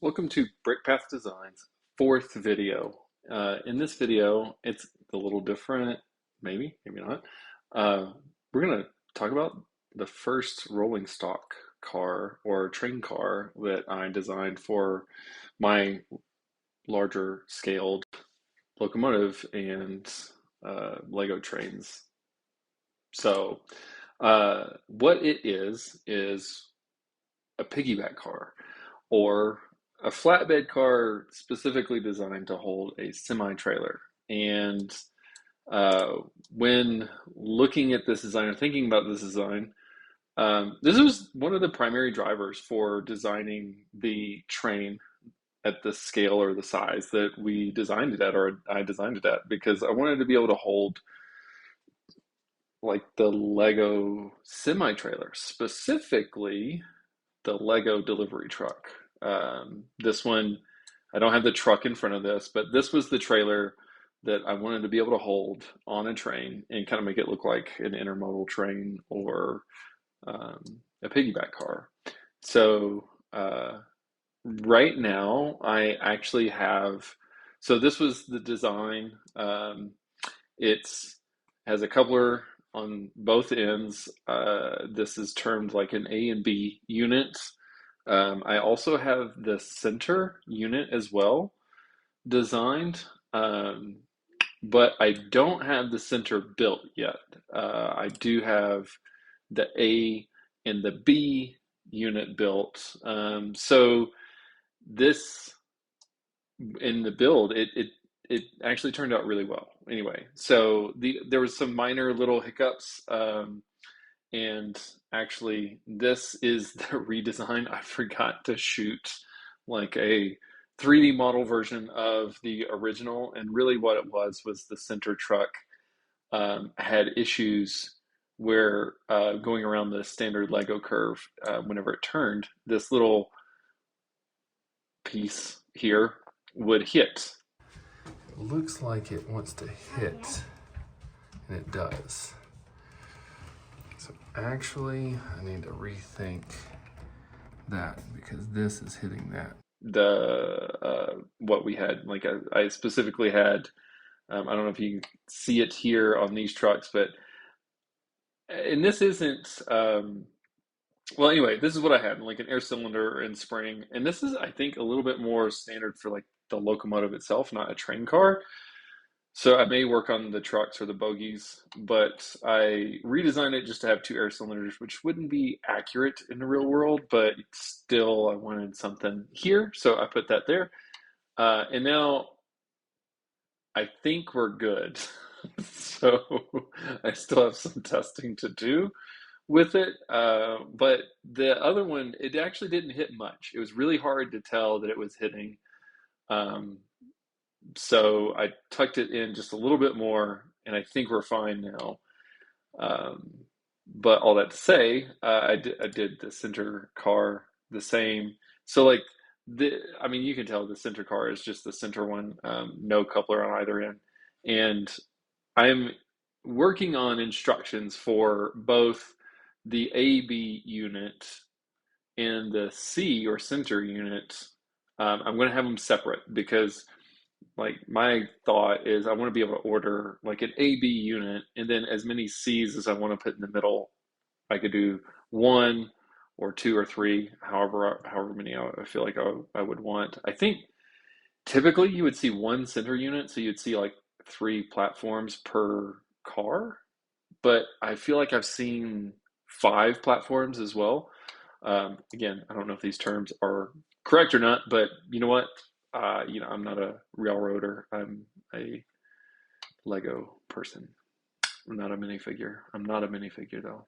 Welcome to BrickPath Design's fourth video. In this video, it's a little different, maybe not. Uh, we're going to talk about the first rolling stock car or train car that I designed for my larger scaled locomotive and Lego trains. So, what it is a piggyback car or a flatbed car specifically designed to hold a semi-trailer. And uh, when looking at this design or thinking about this design, this was one of the primary drivers for designing the train at the scale or the size that we designed it at, or I designed it at, because I wanted to be able to hold like the Lego semi-trailer, specifically the Lego delivery truck. This one, I don't have the truck in front of this, but this was the trailer that I wanted to be able to hold on a train and kind of make it look like an intermodal train or um, a piggyback car. So right now, I actually have. So this was the design. It's has a coupler on both ends. This is termed like an A and B unit. I also have the center unit as well designed, um, but I don't have the center built yet. I do have the A and the B unit built. So this in the build, it actually turned out really well. Anyway, so there was some minor little hiccups. And actually, this is the redesign. I forgot to shoot like a 3D model version of the original. And really, what it was the center truck had issues where going around the standard Lego curve, whenever it turned, this little piece here would hit. It looks like it wants to hit, and it does. So actually, I need to rethink that because this is hitting that. The what we had, like I specifically had, I don't know if you can see it here on these trucks, but and this isn't well, anyway, this is what I had, like an air cylinder and spring, and this is, I think, a little bit more standard for like the locomotive itself, not a train car. So I may work on the trucks or the bogies, but I redesigned it just to have two air cylinders, which wouldn't be accurate in the real world, but still I wanted something here, so I put that there. And now I think we're good. So I still have some testing to do with it. But the other one, it actually didn't hit much. It was really hard to tell that it was hitting. Um, so I tucked it in just a little bit more, and I think we're fine now. Um, but all that to say, I did the center car the same. So like I mean, you can tell the center car is just the center one, no coupler on either end, and I'm working on instructions for both the AB unit and the C or center unit. I'm going to have them separate because like my thought is I want to be able to order like an AB unit and then as many C's as I want to put in the middle. I could do one or two or three, however many I feel like I would want. I think typically you would see one center unit, so you'd see like three platforms per car, but I feel like I've seen five platforms as well. Again, I don't know if these terms are correct or not, but you know what? I'm not a railroader. I'm a Lego person. I'm not a minifigure. I'm not a minifigure though.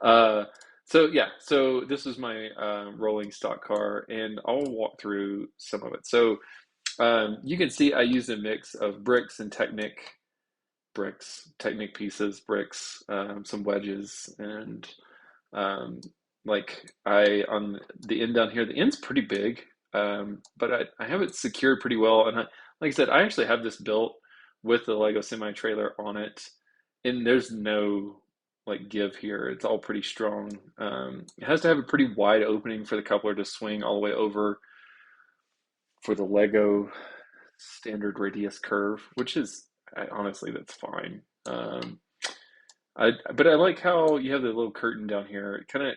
Uh, so yeah, so this is my rolling stock car, and I'll walk through some of it. So you can see I used a mix of Technic pieces, bricks, some wedges, and um, like I on the end down here, the end's pretty big, but I have it secured pretty well. And like I said, I actually have this built with the Lego semi trailer on it, and there's no like give here. It's all pretty strong. It has to have a pretty wide opening for the coupler to swing all the way over for the Lego standard radius curve, which is honestly that's fine. But I like how you have the little curtain down here. It kind of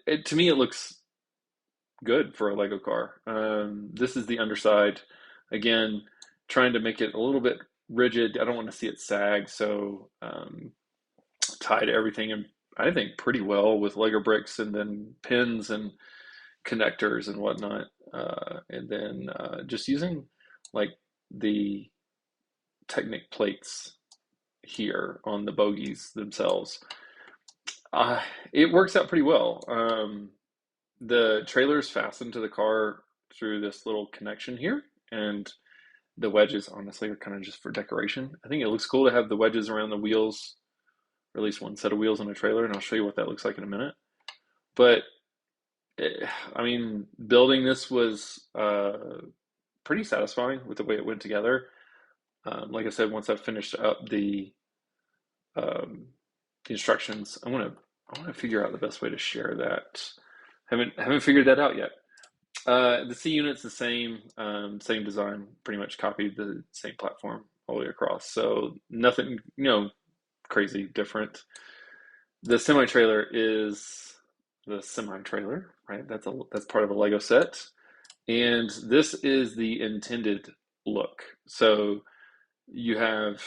it to me it looks good for a Lego car. This is the underside. Again, trying to make it a little bit rigid. I don't want to see it sag, so tied everything in, I think, pretty well with Lego bricks and then pins and connectors and whatnot. And then just using like the Technic plates here on the bogies themselves. It works out pretty well. The trailer is fastened to the car through this little connection here, and the wedges honestly are kind of just for decoration. I think it looks cool to have the wedges around the wheels, or at least one set of wheels on a trailer, and I'll show you what that looks like in a minute. But I mean, building this was pretty satisfying with the way it went together. Like I said, once I finished up the instructions, I want to figure out the best way to share that. Haven't figured that out yet. The C unit's the same, same design, pretty much copied the same platform all the way across. So nothing, crazy different. The semi trailer is the semi trailer, right? That's part of a Lego set, and this is the intended look. So you have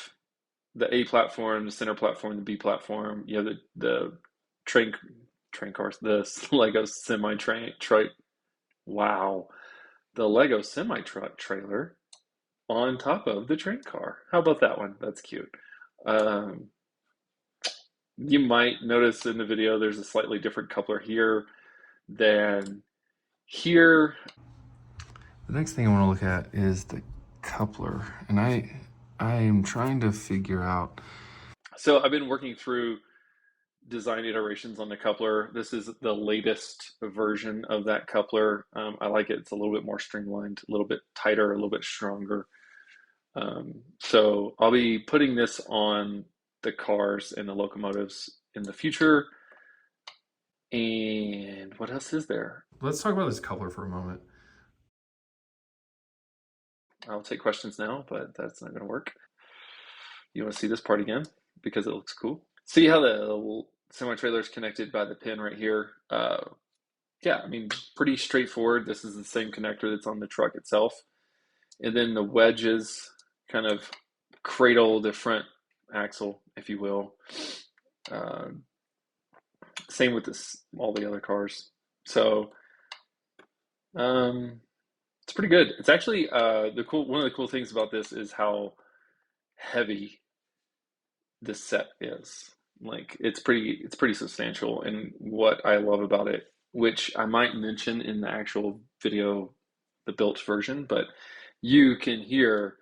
the A platform, the center platform, the B platform. You have the train cars, the Lego semi train. Wow, the Lego semi truck trailer on top of the train car. How about that one? That's cute. Um, you might notice in the video there's a slightly different coupler here than here. The next thing I want to look at is the coupler, and I am trying to figure out. So I've been working through design iterations on the coupler. This is the latest version of that coupler. I like it. It's a little bit more streamlined, a little bit tighter, a little bit stronger. So I'll be putting this on the cars and the locomotives in the future. And what else is there? Let's talk about this coupler for a moment. I'll take questions now, but that's not going to work. You want to see this part again because it looks cool. See how the semi-trailer is connected by the pin right here? Yeah, I mean, pretty straightforward. This is the same connector that's on the truck itself. And then the wedges kind of cradle the front axle, if you will. Same with all the other cars. So it's pretty good. It's actually one of the cool things about this is how heavy this set is. Like it's pretty substantial. And what I love about it, which I might mention in the actual video, the built version, but you can hear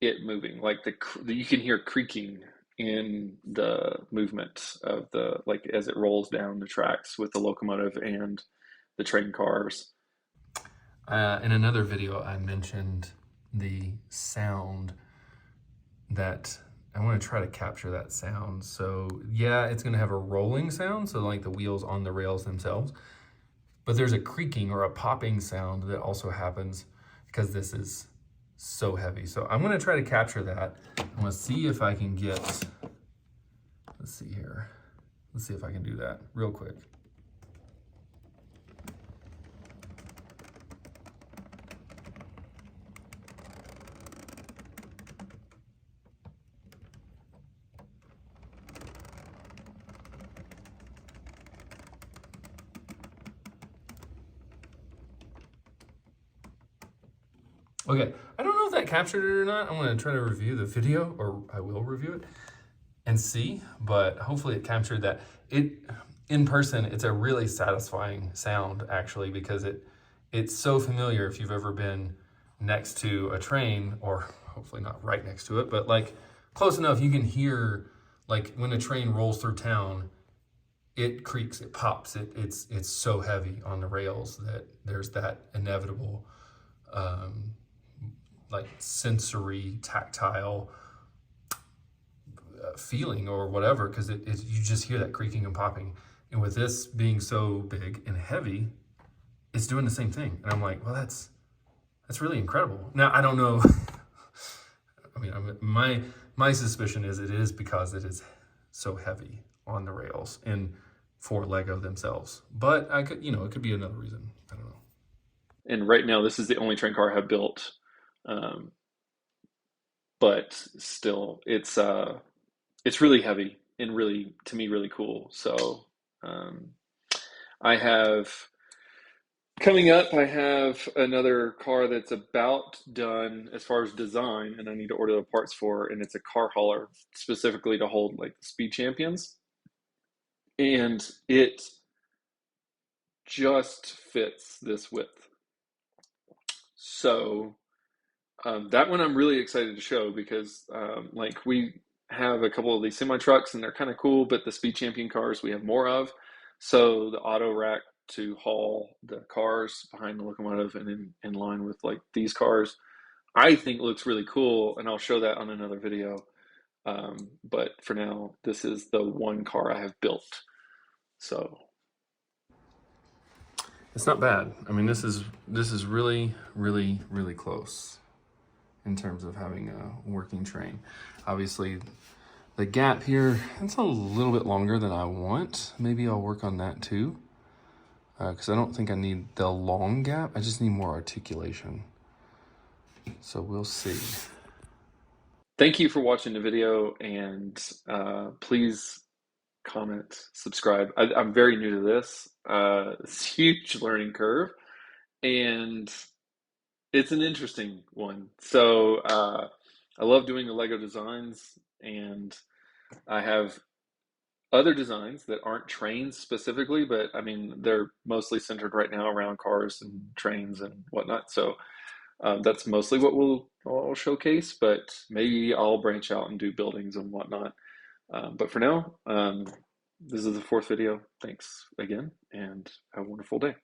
it moving, like you can hear creaking in the movement of the, like as it rolls down the tracks with the locomotive and the train cars. In another video, I mentioned the sound that I want to try to capture that sound. So yeah, it's going to have a rolling sound, so like the wheels on the rails themselves, but there's a creaking or a popping sound that also happens because this is so heavy. So I'm going to try to capture that. I'm going to see if I can get, let's see here. Let's see if I can do that real quick. Okay, I don't know if that captured it or not. I'm gonna try to review the video, or I will review it and see, but hopefully it captured that. In person, it's a really satisfying sound actually, because it's so familiar if you've ever been next to a train, or hopefully not right next to it, but like close enough you can hear, like when a train rolls through town, it creaks, it pops, it's so heavy on the rails that there's that inevitable like sensory, tactile feeling or whatever, because you just hear that creaking and popping. And with this being so big and heavy, it's doing the same thing. And I'm like, well, that's really incredible. Now I don't know. I mean, my suspicion is it is because it is so heavy on the rails and for Lego themselves. But I could, it could be another reason. I don't know. And right now, this is the only train car I have built, um, but still, it's really heavy and really, to me, really cool. So um, I have coming up. I have another car that's about done as far as design, and I need to order the parts for. And it's a car hauler specifically to hold like the Speed Champions, and it just fits this width. So that one I'm really excited to show because like we have a couple of these semi trucks and they're kind of cool, but the Speed Champion cars we have more of. So the auto rack to haul the cars behind the locomotive and in line with like these cars, I think looks really cool, and I'll show that on another video. But for now, this is the one car I have built. So It's not bad. I mean, this is really, really, really close in terms of having a working train. Obviously, the gap here, it's a little bit longer than I want. Maybe I'll work on that too, because I don't think I need the long gap. I just need more articulation. So we'll see. thank you for watching the video, and please comment, subscribe. I'm very new to this. It's a huge learning curve, and it's an interesting one. So I love doing the Lego designs, and I have other designs that aren't trains specifically, but I mean, they're mostly centered right now around cars and trains and whatnot. So that's mostly what I'll showcase, but maybe I'll branch out and do buildings and whatnot. But for now, this is the fourth video. Thanks again, and have a wonderful day.